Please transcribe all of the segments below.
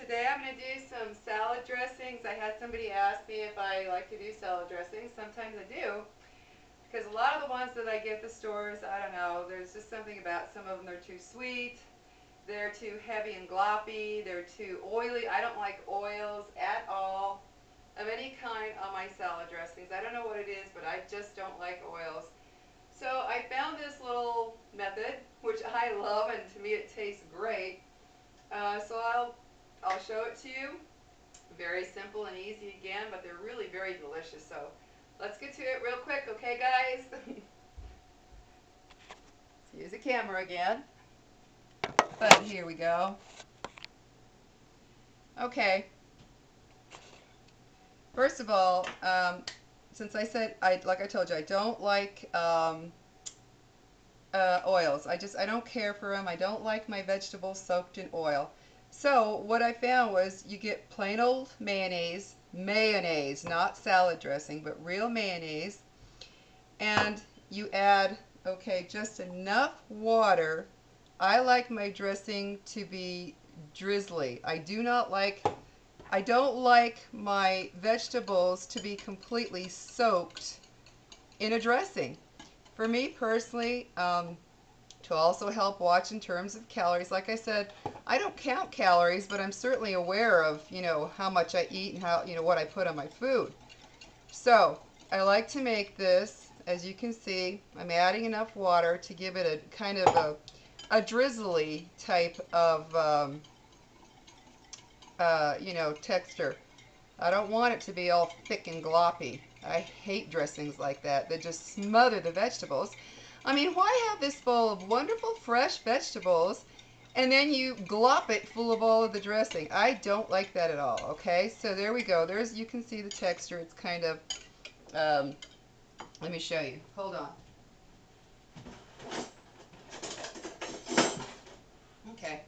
Today I'm going to do some salad dressings. I had somebody ask me if I like to do salad dressings. Sometimes I do, because a lot of the ones that I get at the stores, I don't know, there's just something about some of them, they're too sweet, they're too heavy and gloppy, they're too oily. I don't like oils at all of any kind on my salad dressings. I don't know what it is, but I just don't like oils. So I found this little method, which I love, and to me it tastes great. So I'll show it to you. Very simple and easy again, but they're really very delicious. So let's get to it real quick, okay, guys? Let's use the camera again. But here we go. Okay. First of all, since I said like I told you, I don't like oils. I don't care for them. I don't like my vegetables soaked in oil. So what I found was you get plain old mayonnaise, not salad dressing, but real mayonnaise, and you add, okay, just enough water. I like my dressing to be drizzly. I don't like my vegetables to be completely soaked in a dressing. For me personally, to also help watch in terms of calories, like I said, I don't count calories, but I'm certainly aware of, how much I eat and how, what I put on my food. So I like to make this, as you can see, I'm adding enough water to give it a kind of a drizzly type of, texture. I don't want it to be all thick and gloppy. I hate dressings like that. They just smother the vegetables. I mean, why have this bowl of wonderful fresh vegetables and then you glop it full of all of the dressing? I don't like that at all, okay? So there we go. You can see the texture. It's kind of, let me show you. Hold on. Okay.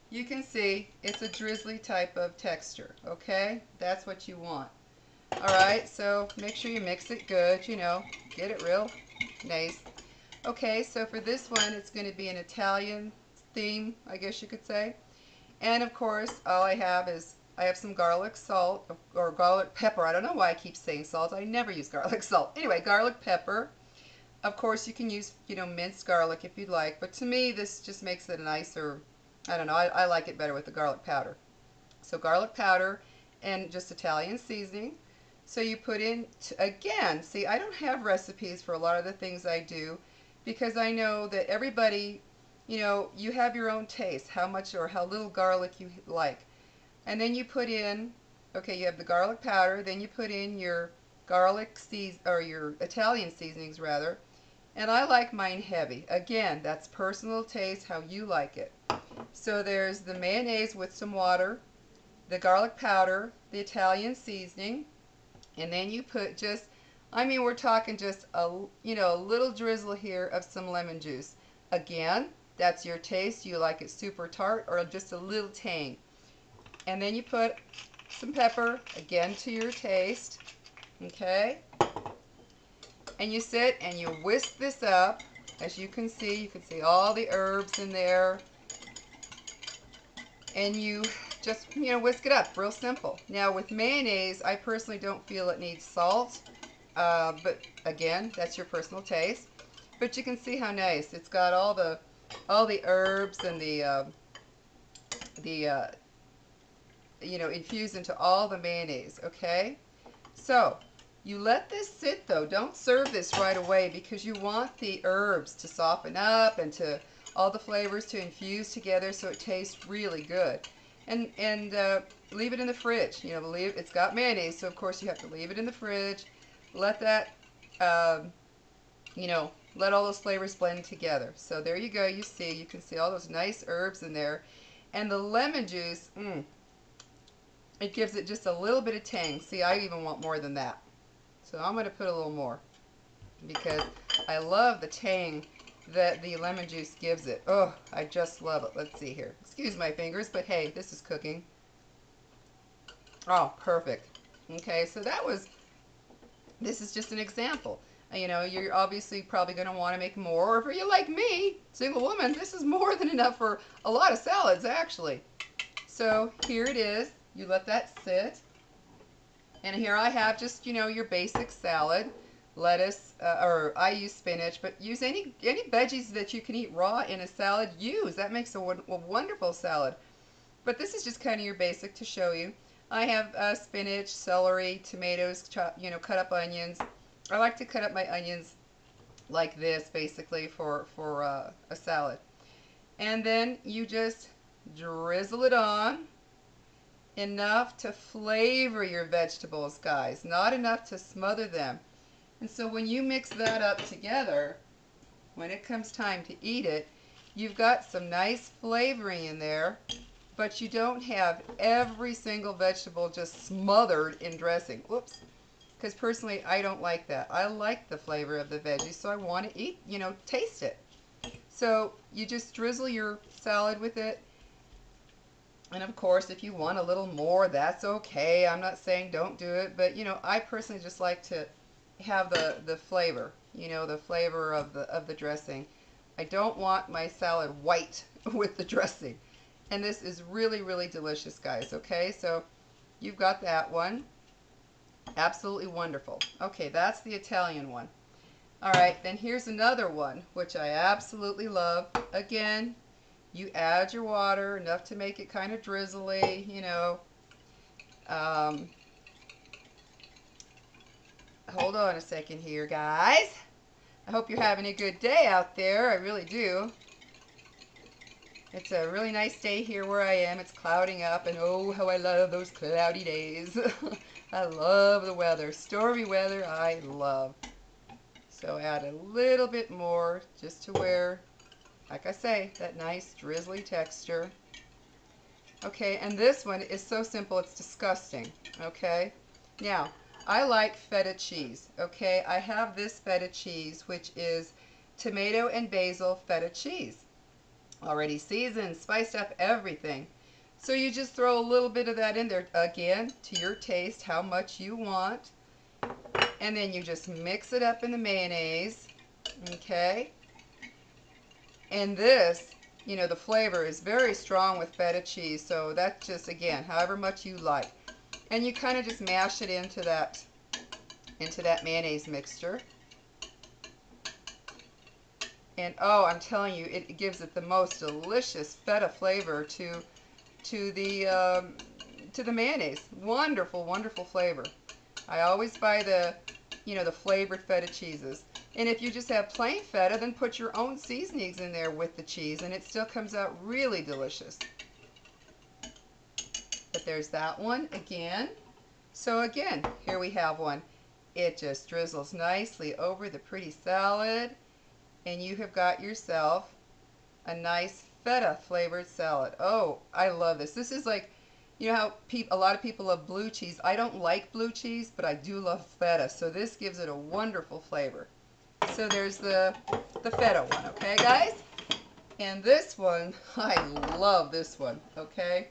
You can see it's a drizzly type of texture, okay? That's what you want. All right, so make sure you mix it good, get it real nice. Okay, so for this one, it's going to be an Italian theme, I guess you could say. And of course, all I have is, I have some garlic salt, or garlic pepper. I don't know why I keep saying salt. I never use garlic salt. Anyway, garlic pepper. Of course, you can use, minced garlic if you'd like. But to me, this just makes it a nicer, I don't know, I like it better with the garlic powder. So garlic powder and just Italian seasoning. So you put in, again, see, I don't have recipes for a lot of the things I do because I know that everybody, you have your own taste, how much or how little garlic you like. And then you put in, okay, you have the garlic powder, then you put in your or your Italian seasonings rather. And I like mine heavy. Again, that's personal taste, how you like it. So there's the mayonnaise with some water, the garlic powder, the Italian seasoning, and then you put just, we're talking just a little drizzle here of some lemon juice. Again, that's your taste. You like it super tart or just a little tang. And then you put some pepper, again to your taste, okay? And you sit and you whisk this up. As you can see all the herbs in there. And you just, whisk it up, real simple. Now with mayonnaise, I personally don't feel it needs salt, but again, that's your personal taste. But you can see how nice it's got all the herbs and the infused into all the mayonnaise. Okay, so you let this sit though. Don't serve this right away because you want the herbs to soften up and to all the flavors to infuse together so it tastes really good. And leave it in the fridge. It's got mayonnaise, so of course you have to leave it in the fridge. Let that, let all those flavors blend together. So there you go. You can see all those nice herbs in there. And the lemon juice, it gives it just a little bit of tang. See, I even want more than that. So I'm going to put a little more because I love the tang that the lemon juice gives it. Oh, I just love it. Let's see here. Excuse my fingers, but hey, this is cooking. Oh, perfect. Okay, so this is just an example. You're obviously probably going to want to make more, or if you're like me, single woman, this is more than enough for a lot of salads, actually. So here it is. You let that sit. And here I have just, your basic salad. Lettuce, or I use spinach, but use any veggies that you can eat raw in a salad. Use. That makes a wonderful salad. But this is just kind of your basic to show you. I have spinach, celery, tomatoes, cut up onions. I like to cut up my onions like this, basically, for a salad. And then you just drizzle it on enough to flavor your vegetables, guys. Not enough to smother them. And so when you mix that up together, when it comes time to eat it, you've got some nice flavoring in there, but you don't have every single vegetable just smothered in dressing. Whoops. Because personally, I don't like that. I like the flavor of the veggies, so I want to eat, taste it. So you just drizzle your salad with it. And of course, if you want a little more, that's okay. I'm not saying don't do it, but I personally just like to have the flavor, the flavor of the dressing. I don't want my salad white with the dressing. And this is really, really delicious, guys, okay? So you've got that one. Absolutely wonderful. Okay, that's the Italian one. All right, then here's another one, which I absolutely love. Again, you add your water, enough to make it kind of drizzly, Hold on a second here, guys. I hope you're having a good day out there. I really do. It's a really nice day here where I am. It's clouding up, and oh, how I love those cloudy days. I love the weather. Stormy weather, I love. So add a little bit more just to where, like I say, that nice drizzly texture. Okay, and this one is so simple it's disgusting. Okay, now I like feta cheese. Okay, I have this feta cheese, which is tomato and basil feta cheese. Already seasoned, spiced up, everything. So you just throw a little bit of that in there, again, to your taste, how much you want. And then you just mix it up in the mayonnaise, okay? And this, the flavor is very strong with feta cheese, so that's just, again, however much you like. And you kind of just mash it into that mayonnaise mixture. And oh, I'm telling you, it gives it the most delicious feta flavor to the mayonnaise. Wonderful, wonderful flavor. I always buy the flavored feta cheeses. And if you just have plain feta, then put your own seasonings in there with the cheese, and it still comes out really delicious. But there's that one again. So again, here we have one. It just drizzles nicely over the pretty salad, and you have got yourself a nice feta flavored salad. Oh, I love this. This is like, how a lot of people love blue cheese. I don't like blue cheese, but I do love feta, so this gives it a wonderful flavor. So there's the feta one, okay, guys? And this one, I love this one, okay?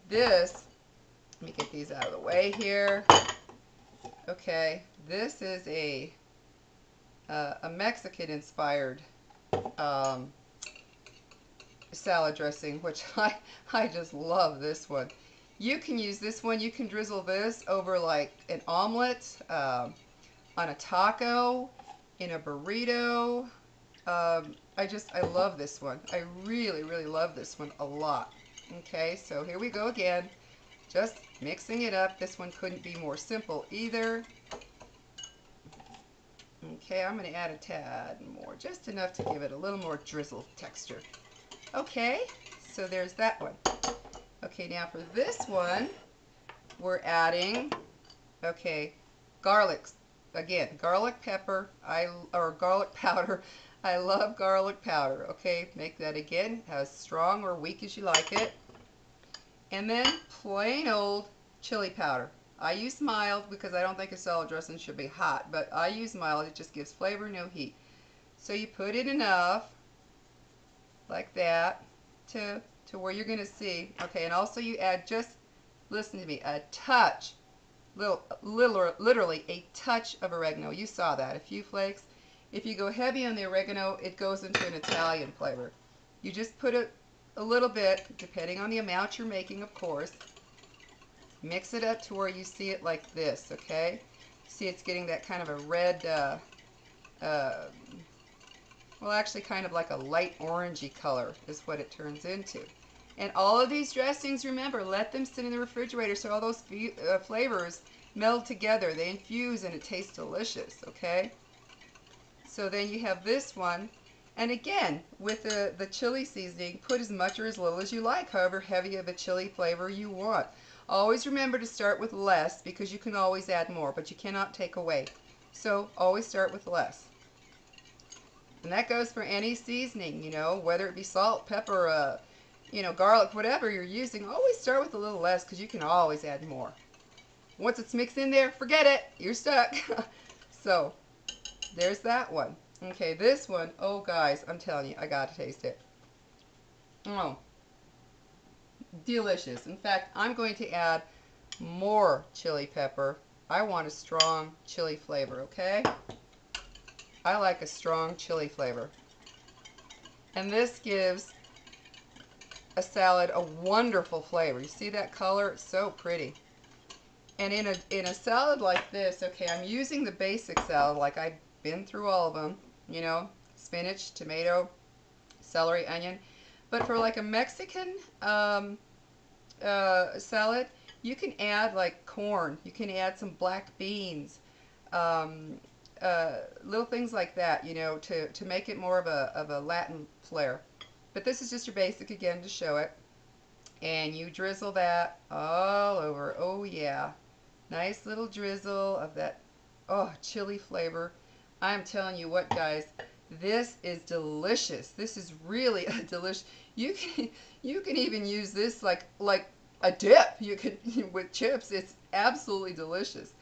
This, let me get these out of the way here. Okay, this is a Mexican-inspired salad dressing, which I just love this one. You can use this one. You can drizzle this over like an omelet, on a taco, in a burrito. I love this one. I really, really love this one a lot. Okay, so here we go again. Just mixing it up. This one couldn't be more simple either. Okay, I'm going to add a tad more, just enough to give it a little more drizzle texture. Okay, so there's that one. Okay, now for this one, we're adding, garlic. Again, garlic pepper, or garlic powder. I love garlic powder. Okay, make that again as strong or weak as you like it. And then plain old chili powder. I use mild because I don't think a salad dressing should be hot, but I use mild. It just gives flavor, no heat. So you put it enough, like that, to where you're going to see. Okay, and also you add just, listen to me, a touch, literally a touch of oregano. You saw that, a few flakes. If you go heavy on the oregano, it goes into an Italian flavor. You just put a little bit, depending on the amount you're making, of course. Mix it up to where you see it like this, okay? See, it's getting that kind of a red, uh, well, actually kind of like a light orangey color is what it turns into. And all of these dressings, remember, let them sit in the refrigerator so all those flavors meld together. They infuse and it tastes delicious, okay? So then you have this one. And again, with the chili seasoning, put as much or as little as you like, however heavy of a chili flavor you want. Always remember to start with less because you can always add more, but you cannot take away. So always start with less. And that goes for any seasoning, you know, whether it be salt, pepper, you know, garlic, whatever you're using. Always start with a little less because you can always add more. Once it's mixed in there, forget it. You're stuck. So there's that one. Okay, this one, oh guys, I'm telling you, I gotta taste it. Oh, delicious. In fact, I'm going to add more chili pepper. I want a strong chili flavor, okay? I like a strong chili flavor. And this gives a salad a wonderful flavor. You see that color? It's so pretty. And in a salad like this, okay, I'm using the basic salad like I've been through all of them, you know, spinach, tomato, celery, onion. But for like a Mexican salad, you can add like corn. You can add some black beans, um, little things like that, you know, to make it more of a Latin flair. But this is just your basic again to show it. And you drizzle that all over. Oh yeah. Nice little drizzle of that, oh, chili flavor. I'm telling you what, guys, this is delicious. This is really a delicious. You can even use this like a dip. You could with chips. It's absolutely delicious.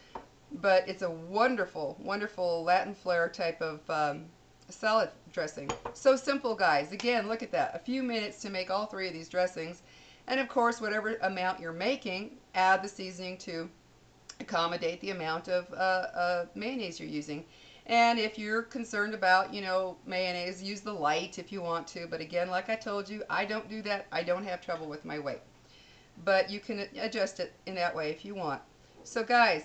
But it's a wonderful, wonderful Latin flair type of salad dressing. So simple, guys. Again, look at that. A few minutes to make all three of these dressings. And of course, whatever amount you're making, add the seasoning to accommodate the amount of mayonnaise you're using. And if you're concerned about, you know, mayonnaise, use the light if you want to. But again, like I told you, I don't do that. I don't have trouble with my weight. But you can adjust it in that way if you want. So guys,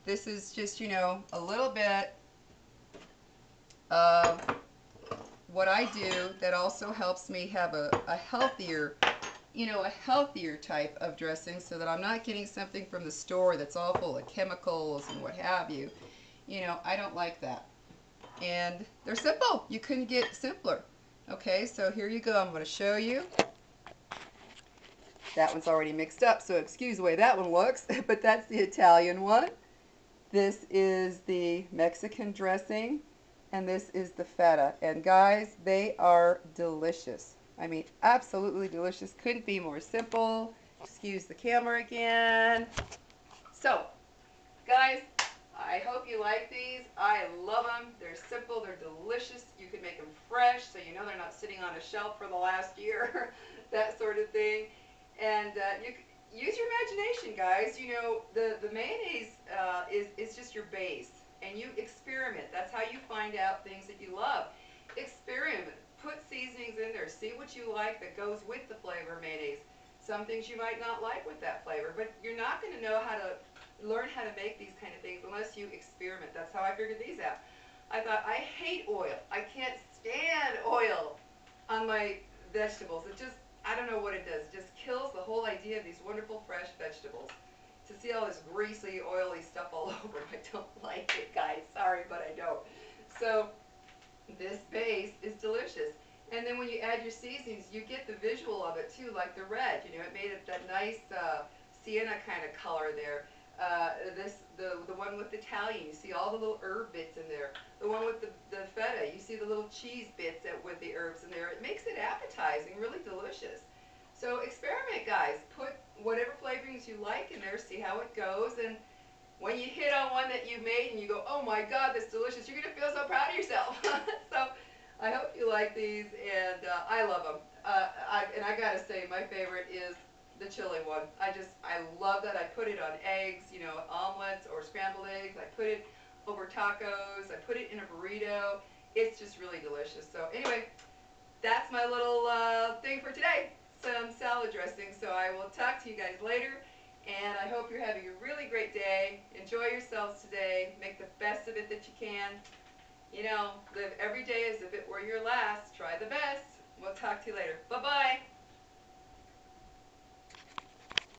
this is just, you know, a little bit of what I do that also helps me have a healthier, you know, a healthier type of dressing so that I'm not getting something from the store that's all full of chemicals and what have you. You know, I don't like that. And they're simple. You couldn't get simpler. Okay, so here you go. I'm going to show you. That one's already mixed up, so excuse the way that one looks, but that's the Italian one. This is the Mexican dressing, and this is the feta. And guys, they are delicious. I mean, absolutely delicious. Couldn't be more simple. Excuse the camera again. So, guys, I hope you like these. I love them. They're simple. They're delicious. You can make them fresh, so you know they're not sitting on a shelf for the last year, that sort of thing. And you use your imagination, guys. You know, the mayonnaise is just your base, and you experiment. That's how you find out things that you love. Experiment. Put seasonings in there. See what you like that goes with the flavor of mayonnaise. Some things you might not like with that flavor, but you're not going to know how to learn how to make these kind of things unless you experiment. That's how I figured these out. I thought, I hate oil. I can't stand oil on my vegetables. It just, I don't know what it does. It just kills the whole idea of these wonderful fresh vegetables. To see all this greasy, oily stuff all over, I don't like it, guys. Sorry, but I don't. So this base is delicious. And then when you add your seasonings, you get the visual of it too, like the red. You know, it made it that nice sienna kind of color there. The one with Italian, you see all the little herb bits in there. The one with the feta, you see the little cheese bits with the herbs in there. It makes it appetizing, really delicious. So experiment, guys. Put whatever flavorings you like in there, see how it goes, and when you hit on one that you made and you go, oh my God, that's delicious, you're going to feel so proud of yourself. So I hope you like these, and I love them. And I got to say, my favorite is the chili one. I love that. I put it on eggs, you know, omelets or scrambled eggs. I put it over tacos. I put it in a burrito. It's just really delicious. So anyway, that's my little thing for today. some salad dressing. So I will talk to you guys later. And I hope you're having a really great day. Enjoy yourselves today. Make the best of it that you can. You know, live every day as if it were your last. Try the best. We'll talk to you later. Bye-bye.